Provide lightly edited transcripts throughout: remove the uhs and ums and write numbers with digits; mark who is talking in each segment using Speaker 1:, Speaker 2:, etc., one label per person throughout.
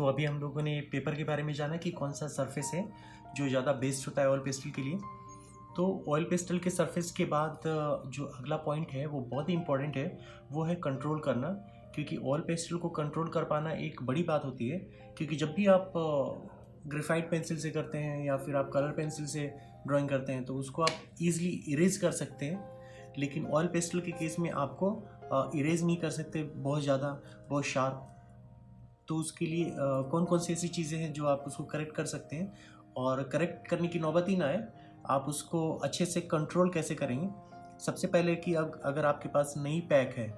Speaker 1: तो अभी हम लोगों ने पेपर के बारे में जाना कि कौन सा सरफेस है जो ज़्यादा बेस्ट होता है ऑयल पेस्टल के लिए। तो ऑयल पेस्टल के सरफेस के बाद जो अगला पॉइंट है वो बहुत ही इंपॉर्टेंट है, वो है कंट्रोल करना। क्योंकि ऑयल पेस्टल को कंट्रोल कर पाना एक बड़ी बात होती है। क्योंकि जब भी आप ग्रेफाइट पेंसिल से करते हैं या फिर आप कलर पेंसिल से ड्राइंग करते हैं तो उसको आप ईजिली इरेज कर सकते हैं, लेकिन ऑयल पेस्टल के केस में आपको इरेज नहीं कर सकते बहुत ज़्यादा, बहुत शार्प। तो उसके लिए कौन कौन सी ऐसी चीज़ें हैं जो आप उसको करेक्ट कर सकते हैं, और करेक्ट करने की नौबत ही ना आए, आप उसको अच्छे से कंट्रोल कैसे करेंगे। सबसे पहले कि अगर आपके पास नई पैक है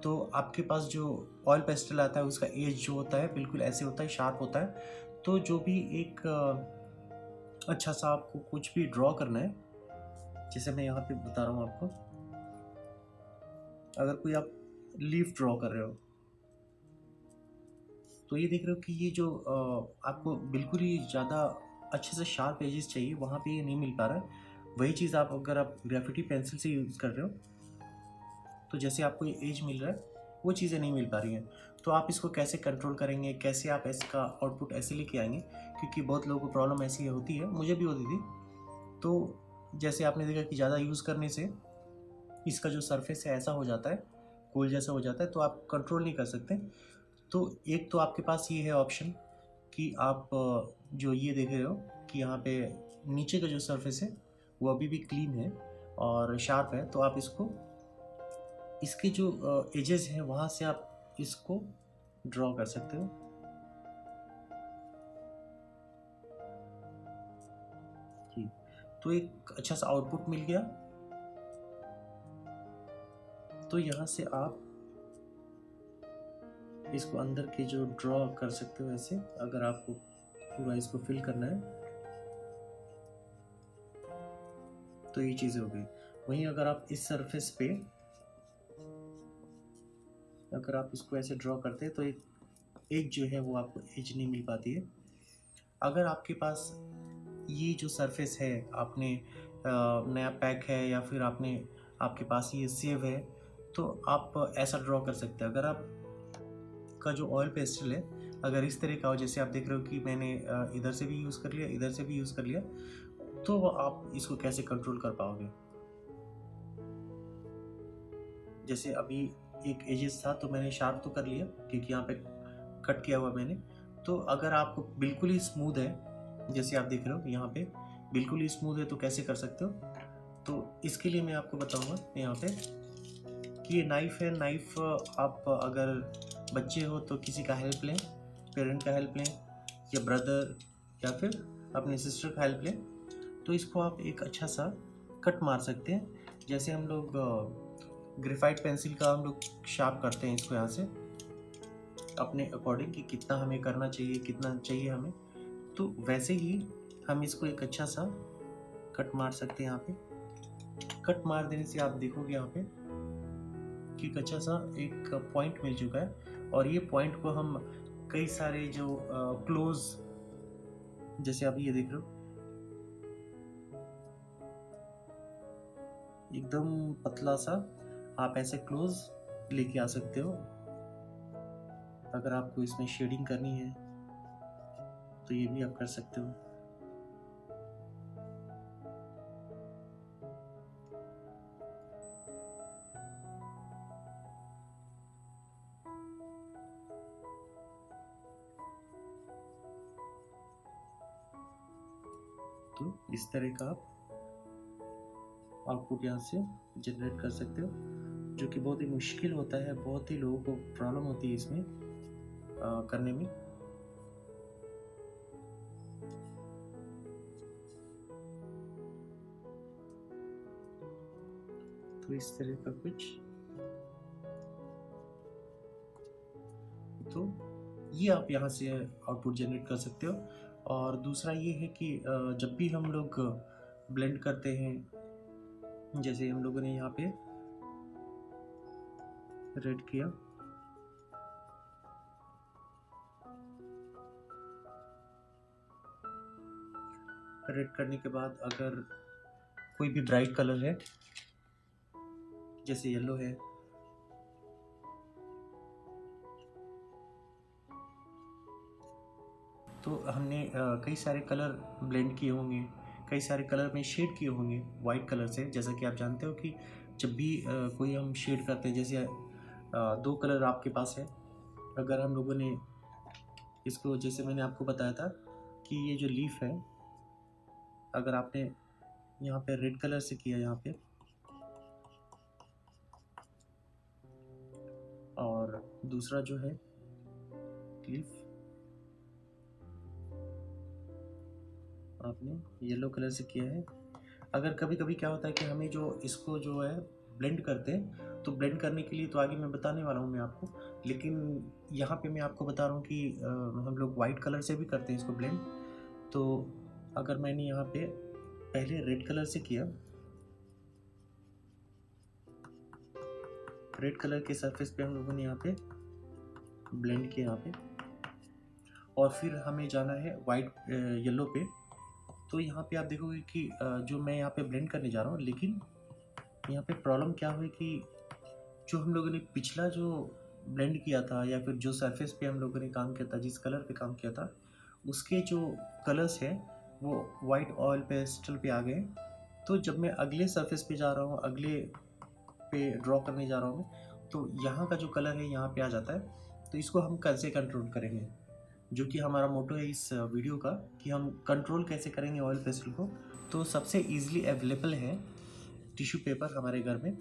Speaker 1: तो आपके पास जो ऑयल पेस्टल आता है उसका एज जो होता है बिल्कुल ऐसे होता है, शार्प होता है। तो जो भी एक अच्छा सा आपको कुछ भी ड्रॉ करना है, जैसे मैं यहाँ पे बता रहा हूँ आपको, अगर कोई आप लीफ ड्रॉ कर रहे हो तो ये देख रहे हो कि ये जो आपको बिल्कुल ही ज़्यादा अच्छे से शार्प एजेस चाहिए, वहाँ पे ये नहीं मिल पा रहा है। वही चीज़ आप अगर आप ग्रेफिटी पेंसिल से यूज़ कर रहे हो तो जैसे आपको ये एज मिल रहा है वो चीज़ें नहीं मिल पा रही हैं। तो आप इसको कैसे कंट्रोल करेंगे, कैसे आप इसका आउटपुट ऐसे लेके आएंगे, क्योंकि बहुत लोगों को प्रॉब्लम ऐसी होती है, मुझे भी होती थी। तो जैसे आपने देखा कि ज़्यादा यूज़ करने से इसका जो सरफेस है ऐसा हो जाता है, गोल जैसा हो जाता है, तो आप कंट्रोल नहीं कर सकते। तो एक तो आपके पास ये है ऑप्शन कि आप जो ये देख रहे हो कि यहाँ पे नीचे का जो सरफेस है वो अभी भी क्लीन है और शार्प है, तो आप इसको इसके जो एजेस हैं वहाँ से आप इसको ड्रॉ कर सकते हो। जी, तो एक अच्छा सा आउटपुट मिल गया। तो यहाँ से आप इसको अंदर के जो ड्रॉ कर सकते हो ऐसे, अगर आपको पूरा इसको फिल करना है तो ये चीज़ें हो गई। वहीं अगर आप इस सरफेस पे अगर आप इसको ऐसे ड्रॉ करते हैं तो एक एज जो है वो आपको एज नहीं मिल पाती है। अगर आपके पास ये जो सरफेस है, आपने नया पैक है या फिर आपके पास ये सेव है, तो आप ऐसा ड्रॉ कर सकते हैं। अगर आप का जो ऑयल पेस्टल है अगर इस तरह का हो, जैसे आप देख रहे हो कि मैंने इधर से भी यूज़ कर लिया, इधर से भी यूज़ कर लिया, तो आप इसको कैसे कंट्रोल कर पाओगे। जैसे अभी एक एजेस था तो मैंने शार्प तो कर लिया क्योंकि यहाँ पे कट किया हुआ मैंने। तो अगर आपको बिल्कुल ही स्मूथ है, जैसे आप देख रहे हो यहाँ पे बिल्कुल ही स्मूथ है, तो कैसे कर सकते हो। तो इसके लिए मैं आपको बताऊंगा यहाँ पे कि ये नाइफ़ है। नाइफ़ आप अगर बच्चे हो तो किसी का हेल्प लें, पेरेंट का हेल्प लें, या ब्रदर या फिर अपने सिस्टर का हेल्प लें। तो इसको आप एक अच्छा सा कट मार सकते हैं। जैसे हम लोग ग्रेफाइट पेंसिल का हम लोग शार्प करते हैं इसको यहाँ से अपने अकॉर्डिंग कि कितना हमें करना चाहिए, कितना चाहिए हमें, तो वैसे ही हम इसको एक अच्छा सा कट मार सकते हैं। यहाँ पे कट मार देने से आप देखोगे यहाँ पे कि एक अच्छा सा एक पॉइंट मिल चुका है, और ये पॉइंट को हम कई सारे जो क्लोज, जैसे आप ये देख रहे हो एकदम पतला सा, आप ऐसे क्लोज लेके आ सकते हो। अगर आपको इसमें शेडिंग करनी है तो ये भी आप कर सकते हो। तो इस तरह का आप आउटपुट यहाँ से जनरेट कर सकते हो, जो कि बहुत ही मुश्किल होता है, बहुत ही लोगों को प्रॉब्लम होती है इसमें करने में। तो इस तरह का कुछ, तो ये आप यहाँ से आउटपुट जनरेट कर सकते हो। और दूसरा ये है कि जब भी हम लोग ब्लेंड करते हैं, जैसे हम लोगों ने यहाँ पे रेड किया, रेड करने के बाद अगर कोई भी ब्राइट कलर है जैसे येलो है, तो हमने कई सारे कलर ब्लेंड किए होंगे, कई सारे कलर में शेड किए होंगे वाइट कलर से। जैसा कि आप जानते हो कि जब भी कोई हम शेड करते हैं, जैसे 2 कलर आपके पास है, अगर हम लोगों ने इसको, जैसे मैंने आपको बताया था कि ये जो लीफ है, अगर आपने यहाँ पे रेड कलर से किया यहाँ पे, और दूसरा जो है लीफ आपने येलो कलर से किया है। अगर कभी कभी क्या होता है कि हमें जो इसको जो है ब्लेंड करते हैं, तो ब्लेंड करने के लिए तो आगे मैं बताने वाला हूँ मैं आपको, लेकिन यहाँ पे मैं आपको बता रहा हूँ कि हम लोग वाइट कलर से भी करते हैं इसको ब्लेंड। तो अगर मैंने यहाँ पे पहले रेड कलर से किया, रेड कलर के सरफेस पे हम लोगों ने यहाँ पे ब्लेंड किया यहाँ पे, और फिर हमें जाना है वाइट येलो पे। तो यहाँ पे आप देखोगे कि जो मैं यहाँ पे ब्लेंड करने जा रहा हूँ, लेकिन यहाँ पे प्रॉब्लम क्या हुई कि जो हम लोगों ने पिछला जो ब्लेंड किया था, या फिर जो सरफेस पे हम लोगों ने काम किया था, जिस कलर पे काम किया था, उसके जो कलर्स हैं वो वाइट ऑयल पेस्टल पे आ गए। तो जब मैं अगले सरफेस पे जा रहा हूँ, अगले पे ड्रॉ करने जा रहा हूँ मैं, तो यहाँ का जो कलर है यहाँ पे आ जाता है। तो इसको हम कैसे कंट्रोल करेंगे, जो कि हमारा मोटो है इस वीडियो का, कि हम कंट्रोल कैसे करेंगे ऑयल पेस्टल को। तो सबसे ईजिली अवेलेबल है टिश्यू पेपर हमारे घर में।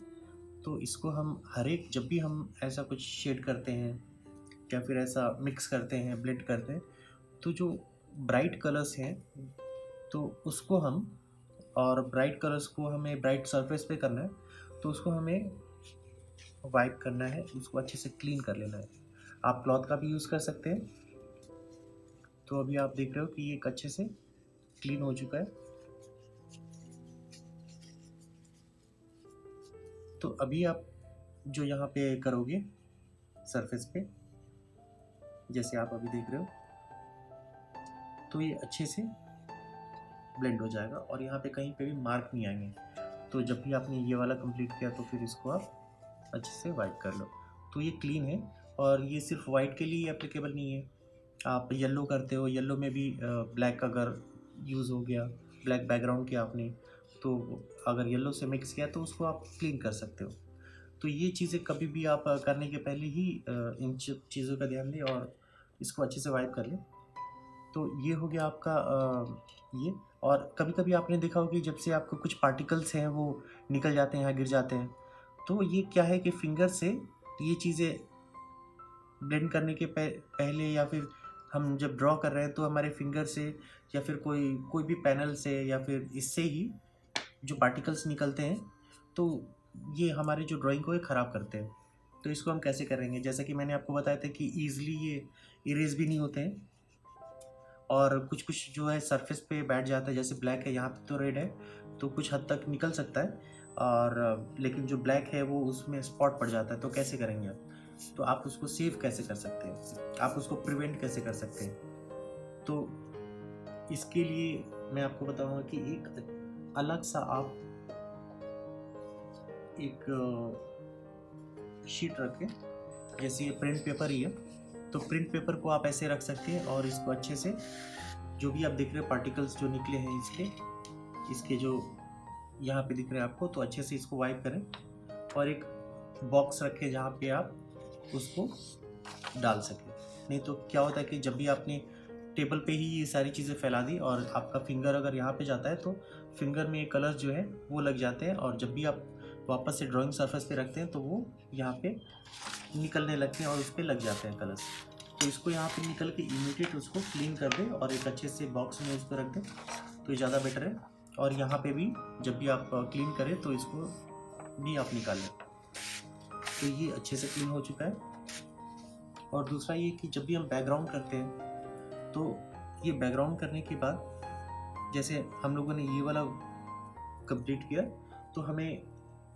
Speaker 1: तो इसको हम हर एक, जब भी हम ऐसा कुछ शेड करते हैं या फिर ऐसा मिक्स करते हैं, ब्लेंड करते हैं, तो जो ब्राइट कलर्स हैं तो उसको हम, और ब्राइट कलर्स को हमें ब्राइट सरफेस पे करना है, तो उसको हमें वाइप करना है, उसको अच्छे से क्लीन कर लेना है। आप क्लॉथ का भी यूज़ कर सकते हैं। तो अभी आप देख रहे हो कि ये अच्छे से क्लीन हो चुका है। तो अभी आप जो यहाँ पे करोगे सरफेस पे, जैसे आप अभी देख रहे हो, तो ये अच्छे से ब्लेंड हो जाएगा और यहाँ पे कहीं पे भी मार्क नहीं आएंगे। तो जब भी आपने ये वाला कंप्लीट किया तो फिर इसको आप अच्छे से वाइप कर लो। तो ये क्लीन है, और ये सिर्फ वाइट के लिए एप्लीकेबल नहीं है। आप येलो करते हो, येलो में भी ब्लैक अगर यूज़ हो गया, ब्लैक बैकग्राउंड किया आपने, तो अगर येलो से मिक्स किया तो उसको आप क्लीन कर सकते हो। तो ये चीज़ें कभी भी आप करने के पहले ही इन चीज़ों का ध्यान दें और इसको अच्छे से वाइप कर लें। तो ये हो गया आपका ये। और कभी कभी आपने देखा होगा कि जब से आपको कुछ पार्टिकल्स हैं वो निकल जाते हैं या गिर जाते हैं, तो ये क्या है कि फिंगर से ये चीज़ें ब्लेंड करने के पहले, या फिर हम जब ड्रॉ कर रहे हैं तो हमारे फिंगर से या फिर कोई कोई भी पैनल से या फिर इससे ही जो पार्टिकल्स निकलते हैं, तो ये हमारे जो ड्राइंग को ये ख़राब करते हैं। तो इसको हम कैसे करेंगे, जैसा कि मैंने आपको बताया था कि ईज़िली ये इरेज भी नहीं होते हैं, और कुछ कुछ जो है सरफेस पे बैठ जाता है। जैसे ब्लैक है, यहाँ पे तो रेड है, तो कुछ हद तक निकल सकता है, और लेकिन जो ब्लैक है वो उसमें स्पॉट पड़ जाता है। तो कैसे करेंगे आप, तो आप उसको सेव कैसे कर सकते हैं, आप उसको प्रिवेंट कैसे कर सकते हैं। तो इसके लिए मैं आपको बताऊंगा कि एक अलग सा आप एक शीट रखें, जैसे ये प्रिंट पेपर ही है, तो प्रिंट पेपर को आप ऐसे रख सकते हैं, और इसको अच्छे से जो भी आप देख रहे हो पार्टिकल्स जो निकले हैं इसके जो यहाँ पे दिख रहे हैं आपको, तो अच्छे से इसको वाइप करें, और एक बॉक्स रखें जहाँ पे आप उसको डाल सकें। नहीं तो क्या होता है कि जब भी आपने टेबल पे ही ये सारी चीज़ें फैला दी और आपका फिंगर अगर यहाँ पे जाता है, तो फिंगर में ये कलर्स जो है वो लग जाते हैं, और जब भी आप वापस से ड्राइंग सरफेस पे रखते हैं तो वो यहाँ पे निकलने लगते हैं और उस पर लग जाते हैं कलर्स। तो इसको यहाँ पे निकल के इमीडिएट उसको क्लीन कर दें और एक अच्छे से बॉक्स में उसको रख दें, तो ये ज़्यादा बेटर है। और यहाँ पे भी जब भी आप क्लीन करें तो इसको भी आप निकालें। तो ये अच्छे से क्लीन हो चुका है। और दूसरा ये कि जब भी हम बैकग्राउंड करते हैं, तो ये बैकग्राउंड करने के बाद जैसे हम लोगों ने ये वाला कंप्लीट किया, तो हमें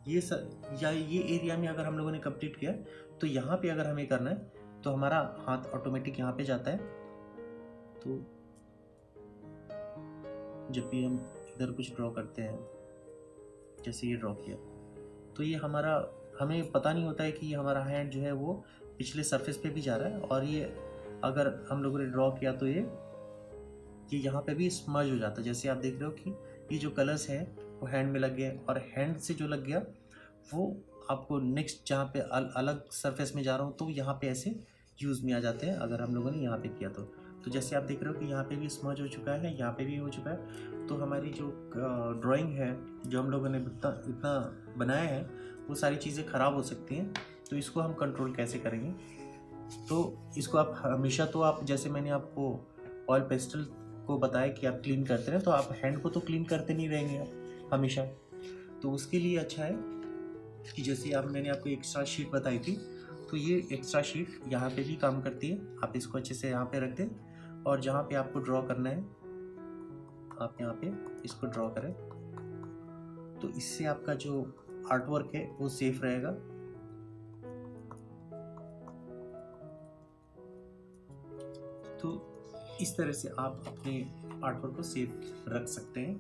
Speaker 1: या ये एरिया में अगर हम लोगों ने कंप्लीट किया, तो यहाँ पे अगर हमें करना है तो हमारा हाथ ऑटोमेटिक यहाँ पे जाता है। तो जब भी हम इधर कुछ ड्रॉ करते हैं, जैसे ये ड्रॉ किया, तो ये हमें पता नहीं होता है कि ये हमारा हैंड जो है वो पिछले सरफेस पे भी जा रहा है, और ये अगर हम लोगों ने ड्रॉ किया तो ये ये यहाँ पे भी स्मज हो जाता है। जैसे आप देख रहे हो कि ये जो कलर्स है वो हैंड में लग गया, और हैंड से जो लग गया वो आपको नेक्स्ट जहाँ पे अलग सरफेस में जा रहा हूँ तो यहाँ पे ऐसे यूज़ में आ जाते हैं, अगर हम लोगों ने यहाँ पे किया तो जैसे आप देख रहे हो कि यहाँ पे भी स्मज हो चुका है, यहाँ पे भी हो चुका है। तो हमारी जो ड्राइंग है, जो हम लोगों ने इतना इतना बनाया है, वो सारी चीज़ें ख़राब हो सकती हैं। तो इसको हम कंट्रोल कैसे करेंगे? तो इसको आप हमेशा, तो आप जैसे मैंने आपको ऑयल पेस्टल को बताया कि आप क्लीन करते रहें, तो आप हैंड को तो क्लीन करते नहीं रहेंगे आप हमेशा। तो उसके लिए अच्छा है कि जैसे आप, मैंने आपको एक्स्ट्रा शीट बताई थी, तो ये एक्स्ट्रा शीट यहाँ पे भी काम करती है। आप इसको अच्छे से यहाँ पे रख दें, और जहाँ पे आपको ड्रॉ करना है आप यहाँ पे इसको ड्रॉ करें। तो इससे आपका जो आर्ट वर्क है वो सेफ रहेगा। तो इस तरह से आप अपने आर्ट वर्क को सेफ रख सकते हैं,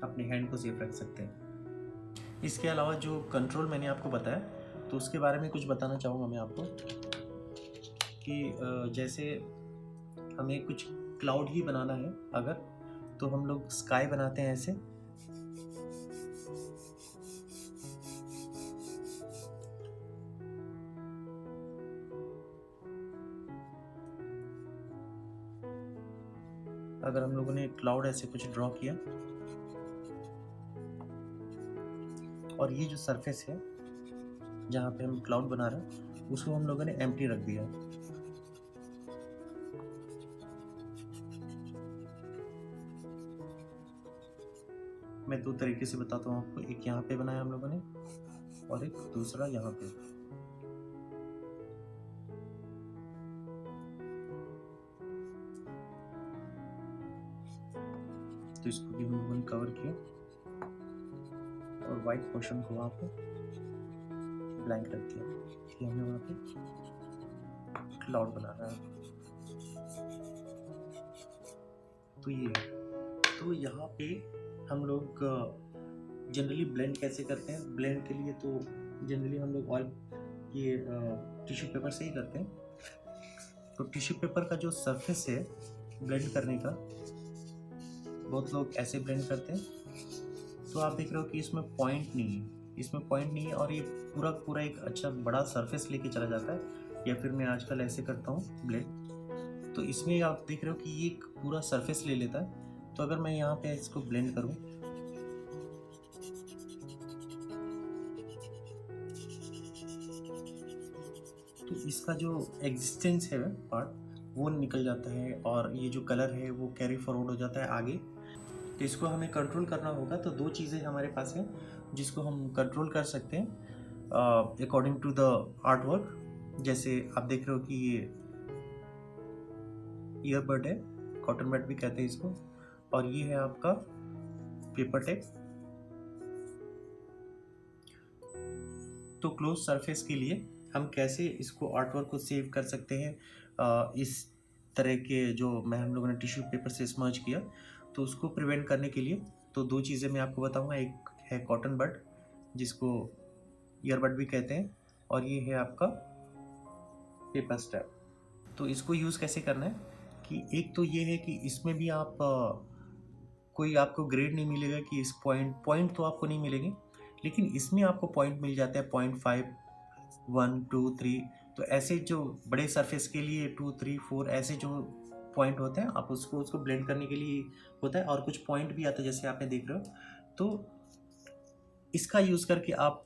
Speaker 1: अपने हैंड को सेफ रख सकते हैं। इसके अलावा जो कंट्रोल मैंने आपको बताया, तो उसके बारे में कुछ बताना चाहूँगा मैं आपको कि जैसे हमें कुछ क्लाउड ही बनाना है अगर, तो हम लोग स्काई बनाते हैं ऐसे। अगर हम लोगों ने क्लाउड ऐसे कुछ ड्रॉ किया, और ये जो सरफेस है जहाँ पे हम क्लाउड बना रहे हैं उसको हम लोगों ने एम्प्टी रख दिया। मैं दो तरीके से बताता हूँ आपको, एक यहाँ पे बनाया हम लोगों ने और एक दूसरा यहाँ पे। तो इसको भी हम लोगों ने कवर किया, और वाइट पोर्शन को वहाँ पे ब्लैंक रख दिया कि हमने वहाँ पे क्लाउड बना रहा है। तो ये है। तो यहाँ पे हम लोग जनरली ब्लेंड कैसे करते हैं? ब्लेंड के लिए तो जनरली हम लोग ऑयल, ये टिश्यू पेपर से ही करते हैं। तो टिश्यू पेपर का जो सरफेस है ब्लेंड करने का, बहुत लोग ऐसे ब्लेंड करते हैं। तो आप देख रहे हो कि इसमें पॉइंट नहीं है, इसमें पॉइंट नहीं है, और ये पूरा पूरा एक अच्छा बड़ा सरफेस लेके चला जाता है। या फिर मैं आजकल ऐसे करता हूँ ब्लेंड, तो इसमें आप देख रहे हो कि ये एक पूरा सरफेस ले लेता है। तो अगर मैं यहाँ पे इसको ब्लेंड करूँ, तो इसका जो एग्जिस्टेंस है पार्ट वो निकल जाता है, और ये जो कलर है वो कैरी फॉरवर्ड हो जाता है आगे। तो इसको हमें कंट्रोल करना होगा। तो दो चीज़ें हमारे पास हैं जिसको हम कंट्रोल कर सकते हैं according to the art work. जैसे आप देख रहे हो कि ये ईयरबड है, कॉटन बड भी कहते हैं इसको, और ये है आपका पेपर टेप। तो क्लोज सरफेस के लिए हम कैसे इसको आर्ट वर्क को सेव कर सकते हैं, इस तरह के जो हम लोगों ने टिश्यू पेपर से स्मर्ज किया, तो उसको प्रिवेंट करने के लिए तो दो चीज़ें मैं आपको बताऊंगा। एक है कॉटन बड, जिसको ईयरबड भी कहते हैं, और ये है आपका पेपर स्ट्रैप। तो इसको यूज़ कैसे करना है कि एक तो ये है कि इसमें भी आप कोई आपको ग्रेड नहीं मिलेगा कि इस पॉइंट तो आपको नहीं मिलेंगे, लेकिन इसमें आपको पॉइंट मिल जाता है 0.5, 1, 2, 3। तो ऐसे जो बड़े सरफेस के लिए 2, 3, 4 ऐसे जो पॉइंट होते हैं, आप उसको ब्लेंड करने के लिए होता है। और कुछ पॉइंट भी आता है जैसे आपने देख रहे हो। तो इसका यूज़ करके आप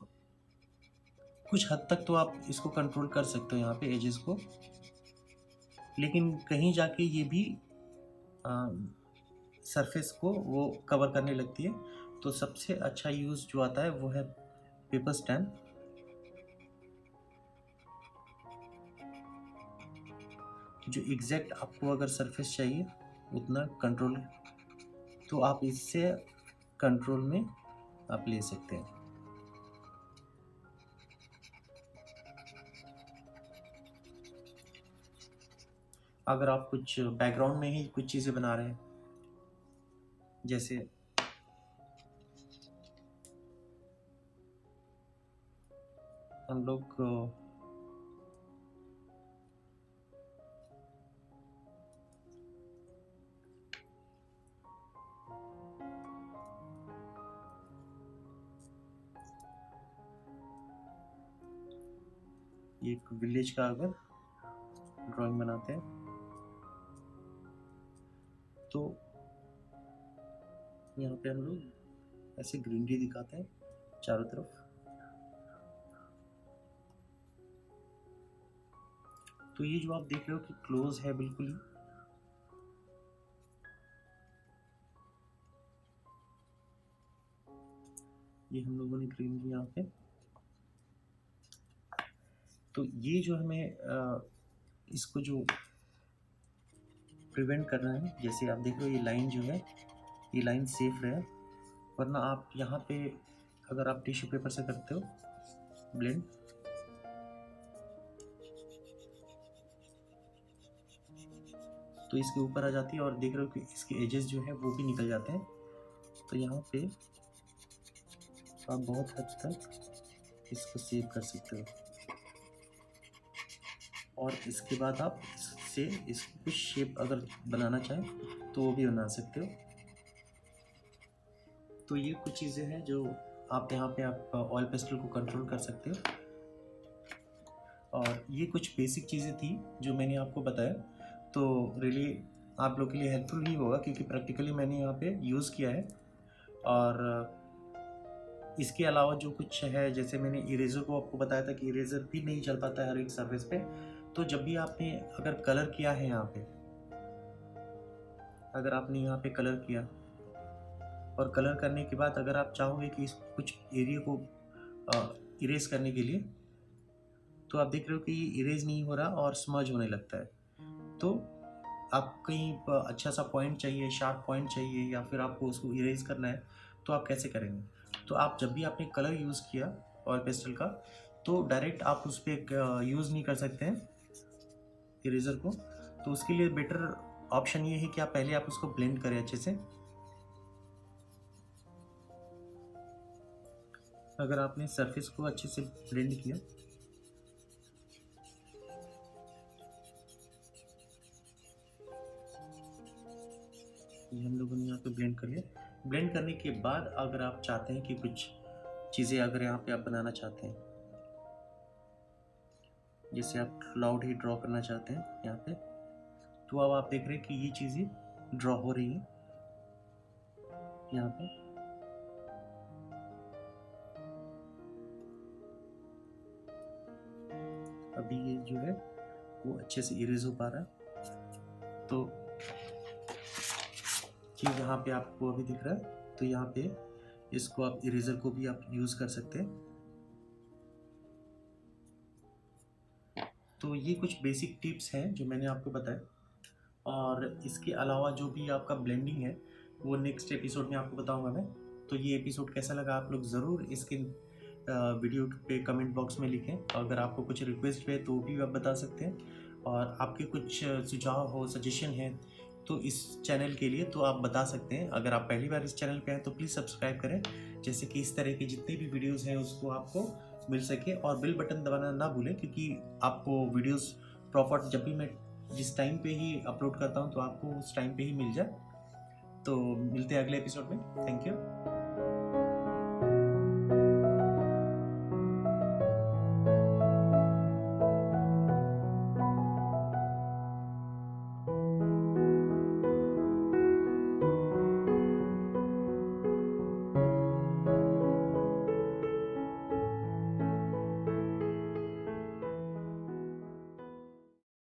Speaker 1: कुछ हद तक तो आप इसको कंट्रोल कर सकते हो यहाँ पे एजेस को, लेकिन कहीं जाके ये भी सरफेस को वो कवर करने लगती है। तो सबसे अच्छा यूज़ जो आता है वो है पेपर स्टैम्प। जो एग्जैक्ट आपको अगर सरफेस चाहिए उतना कंट्रोल, तो आप इससे कंट्रोल में आप ले सकते हैं। अगर आप कुछ बैकग्राउंड में ही कुछ चीज़ें बना रहे हैं, जैसे हम लोग एक विलेज का अगर ड्राइंग बनाते हैं तो यहाँ पे हम लोग ऐसे ग्रीनरी दिखाते हैं चारों तरफ। तो ये जो आप देख रहे हो कि क्लोज है बिल्कुल ही, ये हम लोगों ने ग्रीनरी यहाँ पे। तो ये जो हमें इसको जो प्रिवेंट करना है, जैसे आप देख रहे हो ये लाइन जो है, ये लाइन सेफ रहे, वरना आप यहाँ पे अगर आप टिश्यू पेपर से करते हो ब्लेंड तो इसके ऊपर आ जाती है और देख रहे हो कि इसके एजेस जो है वो भी निकल जाते हैं। तो यहाँ पे आप बहुत हद तक इसको सेव कर सकते हो और इसके बाद आप इससे इसको कुछ शेप अगर बनाना चाहें तो वो भी बना सकते हो। तो ये कुछ चीज़ें हैं जो आप यहाँ पे आप ऑयल पेस्टल को कंट्रोल कर सकते हो। और ये कुछ बेसिक चीज़ें थी जो मैंने आपको बताया, तो रियली आप लोग के लिए हेल्पफुल ही होगा क्योंकि प्रैक्टिकली मैंने यहाँ पे यूज़ किया है। और इसके अलावा जो कुछ है, जैसे मैंने इरेज़र को आपको बताया था कि इरेज़र भी नहीं चल पाता है हर एक सरफेस पे। तो जब भी आपने अगर कलर किया है यहाँ पे, अगर आपने यहाँ पे कलर किया और कलर करने के बाद अगर आप चाहोगे कि इस कुछ एरिया को इरेज करने के लिए, तो आप देख रहे हो कि ये इरेज नहीं हो रहा और स्मर्ज होने लगता है। तो आप कहीं अच्छा सा पॉइंट चाहिए, शार्प पॉइंट चाहिए, या फिर आपको उसको इरेज करना है, तो आप कैसे करेंगे? तो आप जब भी आपने कलर यूज़ किया ऑयल पेस्टल का, तो डायरेक्ट आप उस पर यूज़ नहीं कर सकते हैं इरेज़र को। तो उसके लिए बेटर ऑप्शन ये है कि आप पहले आप उसको ब्लेंड करें अच्छे से। अगर आपने सरफेस को अच्छे से ब्लेंड किया, ये हम लोगों ने यहाँ पे ब्लेंड कर लिया। ब्लेंड करने के बाद अगर आप चाहते हैं कि कुछ चीज़ें अगर यहाँ पे आप बनाना चाहते हैं, जैसे आप क्लाउड ही ड्रॉ करना चाहते हैं यहाँ पे, तो अब आप देख रहे हैं कि ये चीज़ें ड्रॉ हो रही हैं यहाँ पे। अभी ये जो है वो अच्छे से इरेज हो पा रहा है। तो ये यहाँ पे आपको अभी दिख रहा है, तो यहाँ पे इसको आप इरेजर को भी आप यूज़ कर सकते हैं। तो ये कुछ बेसिक टिप्स हैं जो मैंने आपको बताया, और इसके अलावा जो भी आपका ब्लेंडिंग है वो नेक्स्ट एपिसोड में आपको बताऊंगा मैं। तो ये एपिसोड कैसा लगा आप लोग ज़रूर इसके वीडियो पे कमेंट बॉक्स में लिखें। अगर आपको कुछ रिक्वेस्ट है तो भी आप बता सकते हैं, और आपके कुछ सुझाव हो, सजेशन है तो इस चैनल के लिए तो आप बता सकते हैं। अगर आप पहली बार इस चैनल पे हैं तो प्लीज़ सब्सक्राइब करें, जैसे कि इस तरह के जितने भी वीडियोज़ हैं उसको आपको मिल सके। और बेल बटन दबाना ना भूलें, क्योंकि आपको वीडियोज़ प्रॉपर जब भी मैं जिस टाइम पे ही अपलोड करता हूँ तो आपको उस टाइम पे ही मिल जाए। तो मिलते हैं अगले एपिसोड में। Thank you.